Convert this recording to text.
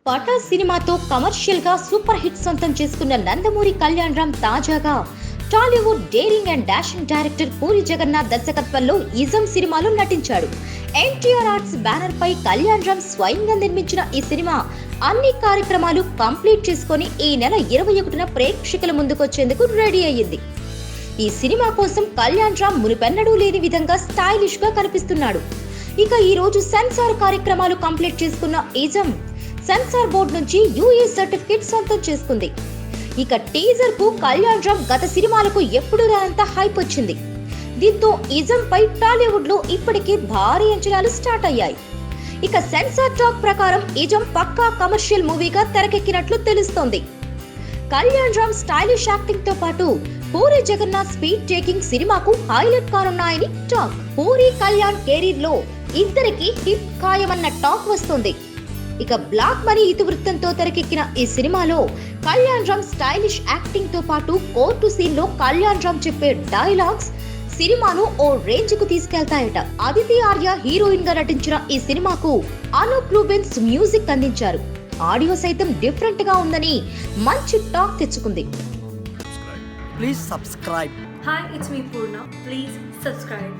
పటాస్ సినిమాతో కమర్షియల్ గా super hit సొంతం చేసుకున్న నందమూరి కళ్యాణ్ రామ్ తాజాగా Tollywood daring and dashing director Puri Jagannadh దర్శకత్వంలో ఇజం సినిమాలో నటించాడు. ఎన్టీఆర్ ఆర్ట్స్ బ్యానర్ పై కళ్యాణ్ రామ్ స్వయంగా నిర్మించిన ఈ సినిమా అన్ని కార్యక్రమాలు కంప్లీట్ చేసుకుని ఈ నెల 21న ప్రేక్షకుల ముందుకొచ్చేందుకు రెడీ అయ్యింది. ఈ సినిమా కోసం కళ్యాణ్ రామ్ మునుపెన్నడూ లేని విధంగా స్టైలిష్ గా కనిపిస్తున్నాడు. ఇక ఈ రోజు సెన్సార్ కార్యక్రమాలు కంప్లీట్ చేసుకున్న ఇజం సెన్సార్ బోర్డు నుంచి యూఏ సర్టిఫికేట్ సొంతం చేసుకుంది. ఇక టీజర్ కు కళ్యాణ్ రామ్ గత సినిమాలకు ఎప్పుడూ రానంత హైప్ వచ్చింది. దీంతో ఇజం పై టాలీవుడ్ లో ఇప్పటికే భారీ అంచనాలు స్టార్ట్ అయ్యాయి. ఇక సెన్సార్ టాక్ ప్రకారం ఇజం పక్కా కమర్షియల్ మూవీగా తెరకెక్కినట్లు తెలుస్తోంది. కళ్యాణ్ రామ్ స్టైలిష్ యాక్టింగ్ తో పాటు పూరి జగన్నాథ్ స్పీడ్ టేకింగ్ సినిమాకు హైలైట్ కానున్నాయని టాక్. పూరి కళ్యాణ్ కెరీర్ లో ఇద్దరికి హిట్ ఖాయమన్న టాక్ వస్తుంది. ఇక బ్లాక్ మనీ ఇతివృత్తంతో తెరకెక్కిన ఈ సినిమాలో కళ్యాణ్ రామ్ స్టైలిష్ యాక్టింగ్ తో పాటు కోర్టు సీన్ లో కళ్యాణ్ రామ్ చెప్పే డైలాగ్స్ సినిమాను ఓ రేంజ్ కు తీసుకెళ్తాయట. అదితి ఆర్య హీరోయిన్ గా నటించిన ఈ సినిమాకు అనూప్ రూబెన్స్ మ్యూజిక్ అందించారు. ఆడియో సైతం డిఫరెంట్ గా ఉందని మంచి టాక్ తెచ్చుకుంది. Please subscribe. Hi, it's me Purna. Please subscribe.